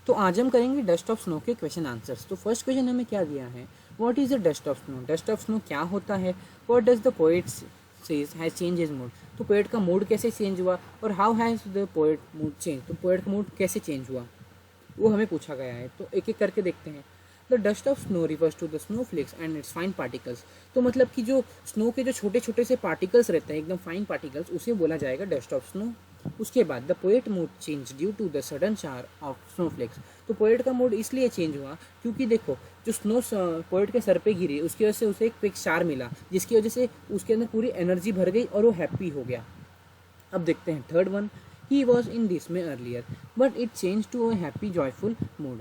तो आज हम करेंगे डस्ट ऑफ स्नो के क्वेश्चन आंसर्स। तो फर्स्ट क्वेश्चन हमें क्या दिया है, what is the dust of snow. Dust of snow क्या होता है, what does the poet says has change his mood. तो पोएट का मूड कैसे चेंज हुआ और how has the poet mood change, तो पोएट का मूड कैसे चेंज हुआ वो हमें पूछा गया है। तो एक एक करके देखते हैं। The dust of snow refers to the snowflakes and its fine particles. तो मतलब कि जो स्नो के जो छोटे छोटे से पार्टिकल्स रहते हैं, एकदम फाइन पार्टिकल्स, उसे बोला जाएगा डस्ट ऑफ स्नो। उसके बाद the poet mood change due to the sudden shower of snowflakes. तो पोएट का मूड इसलिए चेंज हुआ क्योंकि देखो जो स्नो पोएट के सर पे गिरी उसकी वजह से उसे एक शार मिला, जिसकी वजह से उसके अंदर पूरी एनर्जी भर गई और वो हैप्पी हो गया। अब देखते हैं third one. He was in dismay earlier, but it changed to a happy, joyful mood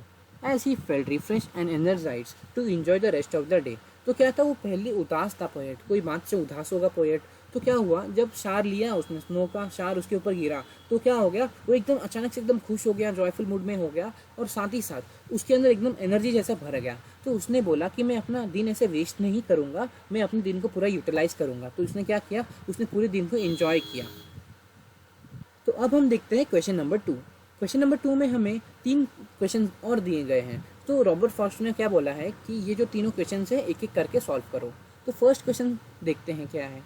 as he felt refreshed and energized to enjoy the rest of the day. तो क्या था, वो पहले उदास था पोएट, कोई बात से उदास होगा पोएट। तो क्या हुआ, जब शार लिया उसने, स्नो का शार उसके ऊपर गिरा, तो क्या हो गया, वो एकदम अचानक से एकदम खुश हो गया, जॉयफुल मूड में हो गया, और साथ ही साथ उसके अंदर एकदम एनर्जी जैसा भर गया। तो उसने बोला कि मैं अपना दिन ऐसे वेस्ट नहीं करूँगा, मैं अपने दिन को पूरा यूटिलाइज करूँगा। तो उसने क्या किया, उसने पूरे दिन को एंजॉय किया। तो अब हम देखते हैं क्वेश्चन नंबर 2। क्वेश्चन नंबर 2 में हमें 3 क्वेश्चन और दिए गए हैं। तो रॉबर्ट फ्रॉस्ट ने क्या बोला है कि ये जो तीनों क्वेश्चन है एक एक करके सॉल्व करो। तो फर्स्ट क्वेश्चन देखते हैं क्या है।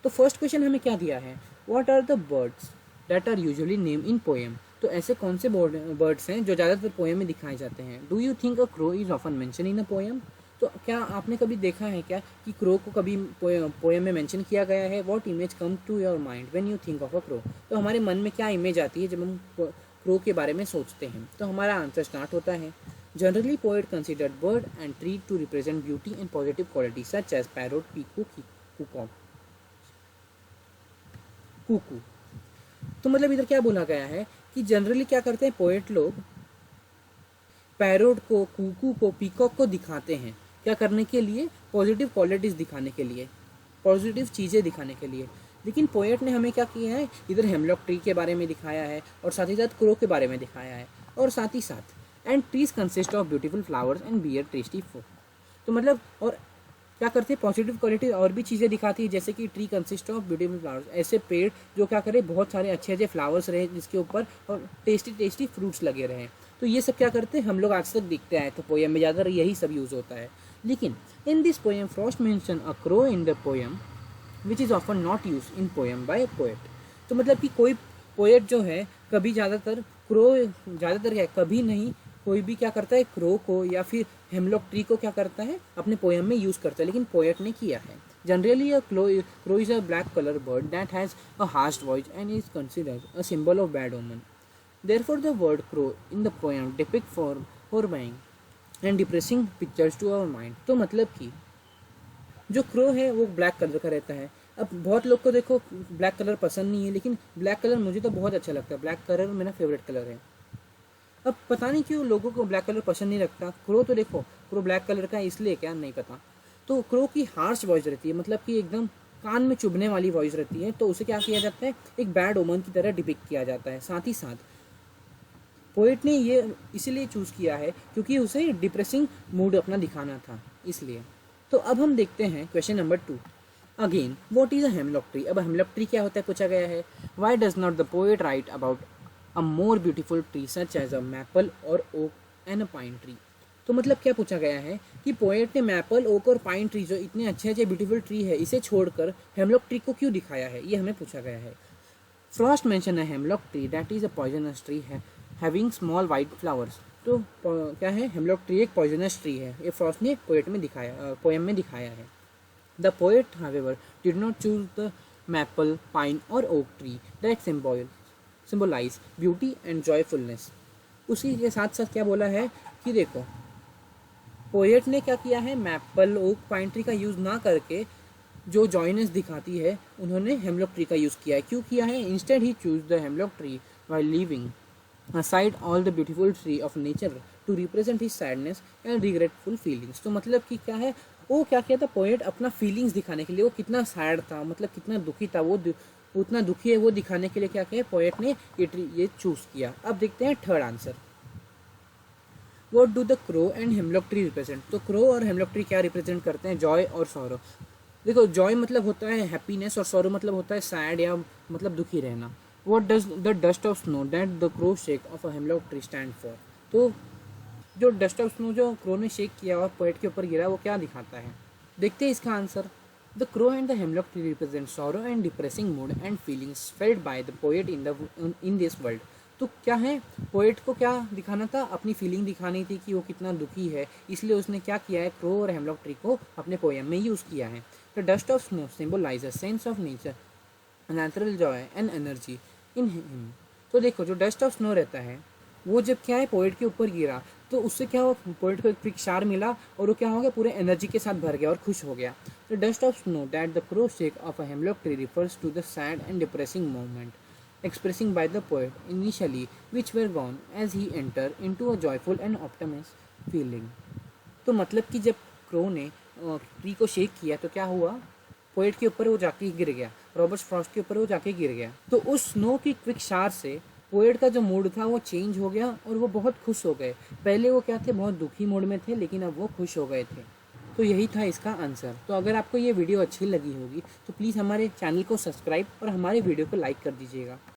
तो फर्स्ट क्वेश्चन हमें क्या दिया है, what are the birds that are usually name in poem. तो ऐसे कौन से बर्ड्स हैं जो ज़्यादातर पोएम में दिखाए जाते हैं। Do you think a crow is often mention in a poem. तो क्या आपने कभी देखा है क्या कि क्रो को कभी पोएम में मेंशन किया गया है। What image come to your mind when you think of a crow. तो हमारे मन में क्या इमेज आती है जब हम क्रो के बारे में सोचते हैं। तो हमारा आंसर स्टार्ट होता है, generally poet considered bird and tree to represent beauty and positive quality such as parrot, peacock, cuckoo, cuckoo. तो मतलब इधर क्या बोला गया है कि जनरली क्या करते हैं पोएट लोग, पैरोट को, कुकू को, पीकॉक को दिखाते हैं, क्या करने के लिए, पॉजिटिव क्वालिटीज दिखाने के लिए, पॉजिटिव चीज़ें दिखाने के लिए। लेकिन पोएट ने हमें क्या किया है, इधर हेमलॉक ट्री के बारे में दिखाया है और साथ ही साथ क्रो के बारे में दिखाया है, और साथ ही साथ and trees consist of beautiful flowers and bear tasty food. तो मतलब और क्या करते हैं, पॉजिटिव क्वालिटी और भी चीज़ें दिखाती है, जैसे कि tree consist of beautiful flowers, ऐसे पेड़ जो क्या करे, बहुत सारे अच्छे अच्छे फ्लावर्स रहे जिसके ऊपर, और टेस्टी टेस्टी फ्रूट्स लगे रहे। तो ये सब क्या करते हैं हम लोग आज तक दिखते आए। तो पोएम में ज़्यादातर यही सब यूज़ होता है। लेकिन in this poem Frost mention a crow in the poem which is often not use in poem by poet. तो मतलब कि कोई पोएट जो है कभी ज़्यादातर क्या कभी नहीं, कोई भी क्या करता है, क्रो को या फिर हेमलॉक ट्री को क्या करता है अपने पोएम में यूज़ करता है, लेकिन पोएट ने किया है। Generally a crow is a black colour bird that has a harsh voice and is considered a symbol of bad ओमन। Therefore, the word crow in the poem depict horrifying and depressing pictures to our mind। तो मतलब कि जो crow है वो black colour का रहता है। अब बहुत लोग को देखो ब्लैक कलर पसंद नहीं है, लेकिन ब्लैक कलर मुझे तो बहुत अच्छा लगता है, ब्लैक कलर मेरा फेवरेट कलर है। अब पता नहीं क्यों लोगों को ब्लैक कलर पसंद नहीं लगता। क्रो तो देखो, क्रो ब्लैक कलर का है इसलिए क्या नहीं पता। तो क्रो की हार्श वॉइस रहती है, मतलब कि एकदम कान में चुभने वाली वॉइस रहती है। तो उसे क्या किया जाता है, एक बैड ओमन की तरह डिपिक्ट किया जाता है। साथ ही साथ पोएट ने ये इसीलिए चूज़ किया है क्योंकि उसे डिप्रेसिंग मूड अपना दिखाना था, इसलिए। तो अब हम देखते हैं question number 2। Again what is a hemlock tree. अब हेमलॉक ट्री क्या होता है पूछा गया है। Why does not the poet write about a more beautiful tree such as a maple और oak and a pine tree. तो मतलब क्या पूछा गया है कि पोएट ने मैपल, ओक और पाइन ट्री जो इतने अच्छे अच्छे ब्यूटीफुल ट्री है, इसे छोड़कर हेमलॉक ट्री को क्यों दिखाया है, ये हमें पूछा गया है। Frost mention a hemlock tree that is a poisonous tree है हैविंग स्मॉल वाइट फ्लावर्स। तो क्या है, हेमलॉक ट्री एक पॉइजनस ट्री है, ये फ्रॉस्ट ने पोएम में दिखाया है। The poet however did not choose the maple, pine और oak tree that symbolize beauty and joyfulness. उसी के साथ साथ क्या बोला है कि देखो पोएट ने क्या किया है, मैपल, ओक, पाइन ट्री का यूज़ ना करके जो जॉयनेस दिखाती है उन्होंने हेमलॉक ट्री का यूज़ किया है। क्यों किया है, instead he choose the hemlock tree while leaving aside all the beautiful tree of nature to represent his sadness and regretful feelings। तो मतलब कि क्या है, वो क्या किया था पोएट अपना फीलिंग्स दिखाने के लिए, वो कितना सैड था, मतलब कितना दुखी था, वो उतना दुखी है वो दिखाने के लिए क्या किया पोएट ने ये चूज़ किया। अब देखते हैं third answer. What do the crow and hemlock tree represent. तो क्रो और हेमलॉक ट्री क्या रिप्रेजेंट करते हैं, जॉय और सॉरो। देखो जॉय मतलब होता है हैप्पीनेस और सॉरो मतलब होता है सैड या मतलब दुखी रहना। What does the dust of snow that the crow shake of a hemlock tree stand for? तो जो डस्ट ऑफ स्नो जो क्रो ने शेक किया और पोएट के ऊपर गिरा वो क्या दिखाता है, देखते हैं इसका answer. The crow and the hemlock tree represent sorrow and depressing mood and feelings failed by the poet in this world. तो क्या है, पोएट को क्या दिखाना था, अपनी फीलिंग दिखानी थी कि वो कितना दुखी है, इसलिए उसने क्या किया है, क्रो और हेमलॉक ट्री को अपने पोएम में यूज़ किया है। The dust of snow symbolize a sense of nature, natural joy and energy in him. तो देखो जो डस्ट ऑफ स्नो रहता है वो जब क्या है पोएट के ऊपर गिरा तो उससे क्या हुआ, पोएट को एक प्रिक्शार मिला और वो क्या हो गया, पूरे एनर्जी के साथ भर गया और खुश हो गया। The dust of snow that the crow shake off a hemlock tree refers to the sad and depressing moment expressing by the poet initially which were gone as he entered into a joyful and optimistic feeling। तो मतलब कि जब crow ने tree को shake किया तो क्या हुआ, पोएट के ऊपर वो जाके गिर गया, रॉबर्ट फ्रॉस्ट के ऊपर वो जाके गिर गया। तो उस स्नो की क्विक शार से पोएट का जो मूड था वो चेंज हो गया और वो बहुत खुश हो गए। पहले वो क्या थे, बहुत दुखी मूड में थे, लेकिन अब वो खुश हो गए थे। तो यही था इसका आंसर। तो अगर आपको ये वीडियो अच्छी लगी होगी तो प्लीज़ हमारे चैनल को सब्सक्राइब और हमारे वीडियो को लाइक कर दीजिएगा।